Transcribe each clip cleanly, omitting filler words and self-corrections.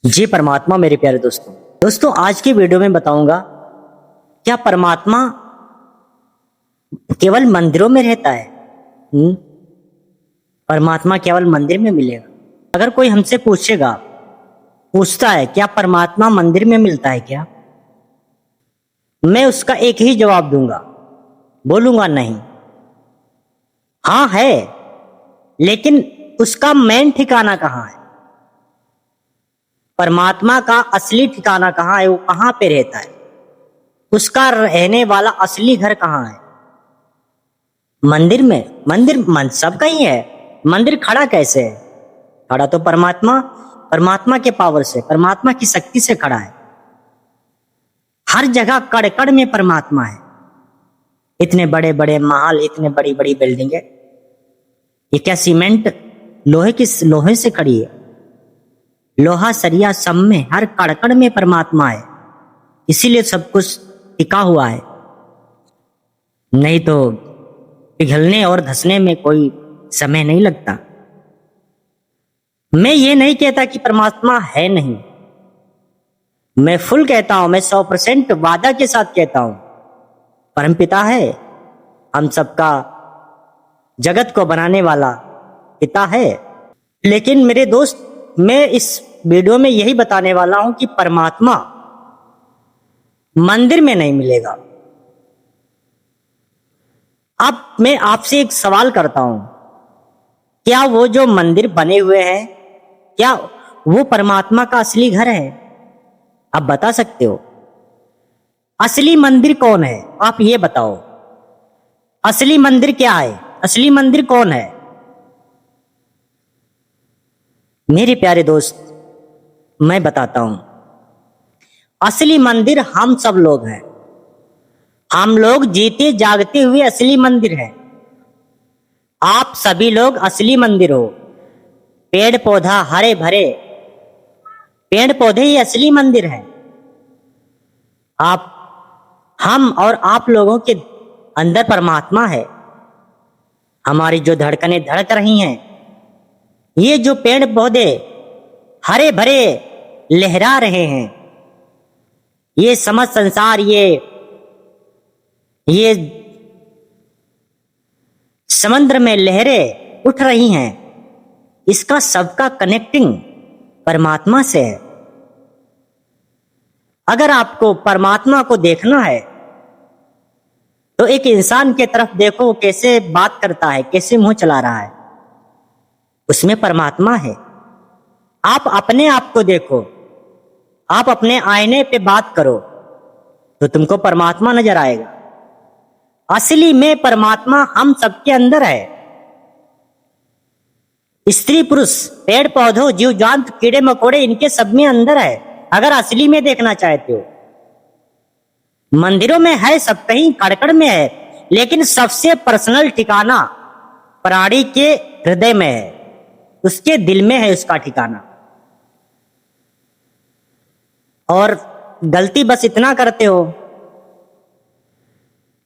जी परमात्मा मेरे प्यारे दोस्तों आज की वीडियो में बताऊंगा क्या परमात्मा केवल मंदिरों में रहता है। परमात्मा केवल मंदिर में मिलेगा। अगर कोई हमसे पूछता है क्या परमात्मा मंदिर में मिलता है क्या, मैं उसका एक ही जवाब दूंगा, बोलूंगा नहीं। हाँ है, लेकिन उसका मेन ठिकाना कहाँ है, परमात्मा का असली ठिकाना कहाँ है, वो कहाँ पे रहता है, उसका रहने वाला असली घर कहाँ है। मंदिर में? मंदिर सबका ही है। मंदिर खड़ा कैसे है? खड़ा तो परमात्मा के पावर से, परमात्मा की शक्ति से खड़ा है। हर जगह कड़ कड़ में परमात्मा है। इतने बड़े बड़े महल, इतने बड़ी बड़ी बिल्डिंग है, ये क्या सीमेंट लोहे से खड़ी है? लोहा सरिया सब में, हर कड़कड़ में परमात्मा है, इसीलिए सब कुछ टिका हुआ है। नहीं तो पिघलने और धंसने में कोई समय नहीं लगता। मैं ये नहीं कहता कि परमात्मा है नहीं, मैं फुल कहता हूं, मैं 100% वादा के साथ कहता हूं, परमपिता है, हम सबका जगत को बनाने वाला पिता है। लेकिन मेरे दोस्त, मैं इस वीडियो में यही बताने वाला हूं कि परमात्मा मंदिर में नहीं मिलेगा। अब मैं आपसे एक सवाल करता हूं, क्या वो जो मंदिर बने हुए हैं, क्या वो परमात्मा का असली घर है? आप बता सकते हो? असली मंदिर कौन है, आप ये बताओ। असली मंदिर क्या है? असली मंदिर कौन है? मेरे प्यारे दोस्त, मैं बताता हूं, असली मंदिर हम सब लोग हैं। हम लोग जीते जागते हुए असली मंदिर हैं। आप सभी लोग असली मंदिर हो। पेड़ पौधा हरे भरे, पेड़ पौधे ही असली मंदिर हैं। हम और आप लोगों के अंदर परमात्मा है। हमारी जो धड़कनें धड़क रही हैं, ये जो पेड़ पौधे हरे भरे लहरा रहे हैं, ये समस्त संसार, ये समुद्र में लहरें उठ रही हैं, इसका सबका कनेक्टिंग परमात्मा से है। अगर आपको परमात्मा को देखना है तो एक इंसान के तरफ देखो, कैसे बात करता है, कैसे मुंह चला रहा है, उसमें परमात्मा है। आप अपने आप को देखो, आप अपने आईने पे बात करो तो तुमको परमात्मा नजर आएगा। असली में परमात्मा हम सबके अंदर है। स्त्री पुरुष, पेड़ पौधों, जीव जंतु, कीड़े मकोड़े, इनके सब में अंदर है, अगर असली में देखना चाहते हो। मंदिरों में है, सब कहीं कड़कड़ में है, लेकिन सबसे पर्सनल ठिकाना प्राणी के हृदय में है, उसके दिल में है उसका ठिकाना। और गलती बस इतना करते हो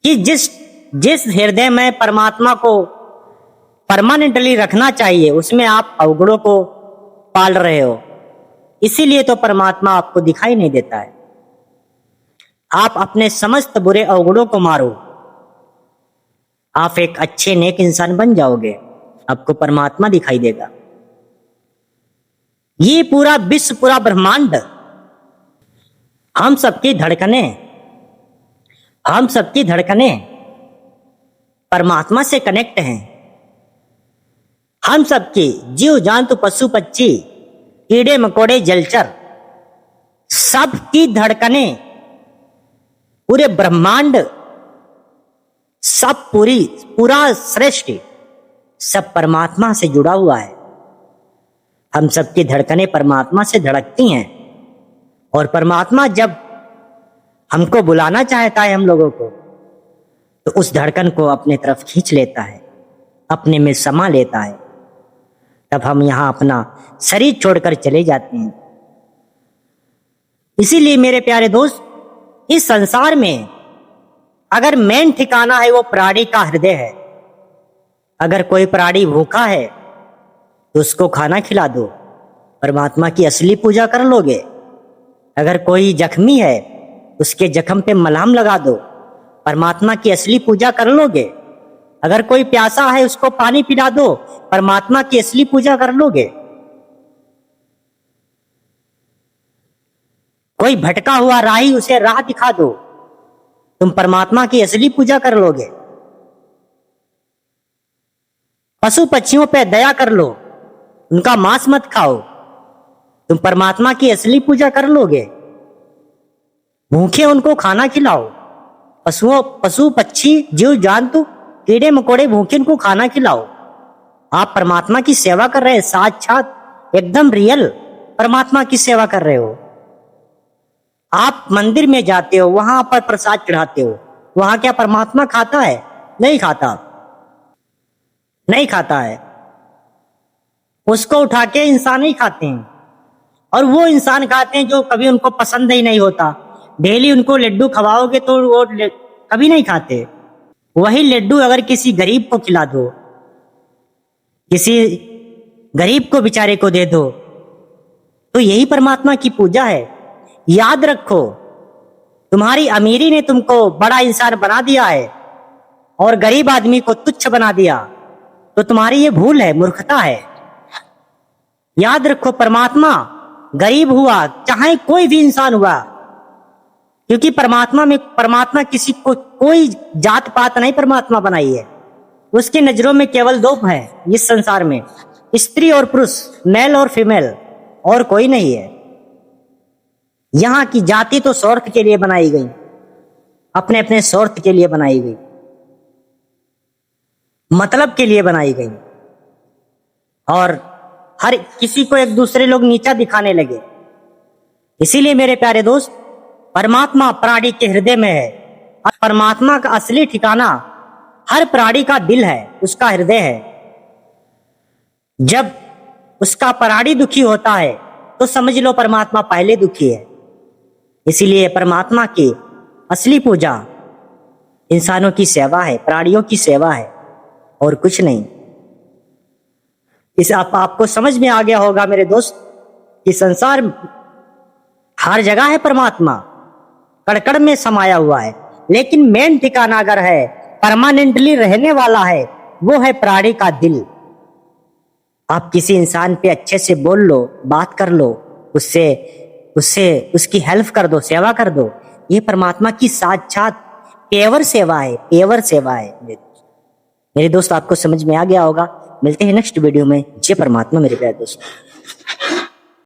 कि जिस हृदय में परमात्मा को परमानेंटली रखना चाहिए, उसमें आप अवगुणों को पाल रहे हो, इसीलिए तो परमात्मा आपको दिखाई नहीं देता है। आप अपने समस्त बुरे अवगुणों को मारो, आप एक अच्छे नेक इंसान बन जाओगे, आपको परमात्मा दिखाई देगा। ये पूरा विश्व, पूरा ब्रह्मांड, हम सबकी धड़कनें परमात्मा से कनेक्ट हैं। हम सबकी जीव जंतु, पशु पक्षी, कीड़े मकोड़े, जलचर, सबकी धड़कनें, पूरे ब्रह्मांड, सब पूरा सृष्टि सब परमात्मा से जुड़ा हुआ है। हम सबकी धड़कनें परमात्मा से धड़कती हैं, और परमात्मा जब हमको बुलाना चाहता है, हम लोगों को, तो उस धड़कन को अपने तरफ खींच लेता है, अपने में समा लेता है। तब हम यहां अपना शरीर छोड़कर चले जाते हैं। इसीलिए मेरे प्यारे दोस्त, इस संसार में अगर मेन ठिकाना है, वो प्राणी का हृदय है। अगर कोई प्राणी भूखा है तो उसको खाना खिला दो, परमात्मा की असली पूजा कर लोगे। अगर कोई जख्मी है उसके जख्म पे मलहम लगा दो, परमात्मा की असली पूजा कर लोगे। अगर कोई प्यासा है उसको पानी पिला दो, परमात्मा की असली पूजा कर लोगे। कोई भटका हुआ राही उसे राह दिखा दो, तुम परमात्मा की असली पूजा कर लोगे। पशु पक्षियों पे दया कर लो, उनका मांस मत खाओ, तुम परमात्मा की असली पूजा कर लोगे। भूखे उनको खाना खिलाओ, पशु पक्षी जीव जंतु कीड़े मकोड़े भूखे उनको खाना खिलाओ। आप परमात्मा की सेवा कर रहे हैं, साक्षात एकदम रियल परमात्मा की सेवा कर रहे हो। आप मंदिर में जाते हो, वहां पर प्रसाद चढ़ाते हो, वहां क्या परमात्मा खाता है? नहीं खाता, नहीं खाता है। उसको उठा के इंसान ही खाते हैं, और वो इंसान खाते हैं जो कभी उनको पसंद ही नहीं होता। डेली उनको लड्डू खवाओगे तो वो कभी नहीं खाते। वही लड्डू अगर किसी गरीब को खिला दो, किसी गरीब को बेचारे को दे दो, तो यही परमात्मा की पूजा है। याद रखो, तुम्हारी अमीरी ने तुमको बड़ा इंसान बना दिया है और गरीब आदमी को तुच्छ बना दिया, तो तुम्हारी ये भूल है, मूर्खता है। याद रखो, परमात्मा गरीब हुआ चाहे कोई भी इंसान हुआ, क्योंकि परमात्मा किसी को कोई जात पात नहीं परमात्मा बनाई है। उसकी नजरों में केवल दो है इस संसार में, स्त्री और पुरुष, मेल और फीमेल, और कोई नहीं है। यहां की जाति तो स्वार्थ के लिए बनाई गई, अपने अपने स्वार्थ के लिए बनाई गई, मतलब के लिए बनाई गई, और हर किसी को एक दूसरे लोग नीचा दिखाने लगे। इसीलिए मेरे प्यारे दोस्त, परमात्मा प्राणी के हृदय में है, और परमात्मा का असली ठिकाना हर प्राणी का दिल है, उसका हृदय है। जब उसका प्राणी दुखी होता है तो समझ लो परमात्मा पहले दुखी है। इसीलिए परमात्मा की असली पूजा इंसानों की सेवा है, प्राणियों की सेवा है, और कुछ नहीं। इस आपको समझ में आ गया होगा मेरे दोस्त कि संसार हर जगह है, परमात्मा कड़कड़ में समाया हुआ है, लेकिन मेन ठिकाना अगर है, परमानेंटली रहने वाला है, वो है प्राणी का दिल। आप किसी इंसान पे अच्छे से बोल लो, बात कर लो, उसकी हेल्प कर दो, सेवा कर दो, ये परमात्मा की साक्षात पेवर सेवा है, पेवर सेवा है। मेरे दोस्त आपको समझ में आ गया होगा। मिलते हैं नेक्स्ट वीडियो में। जय परमात्मा मेरे प्यारे दोस्त।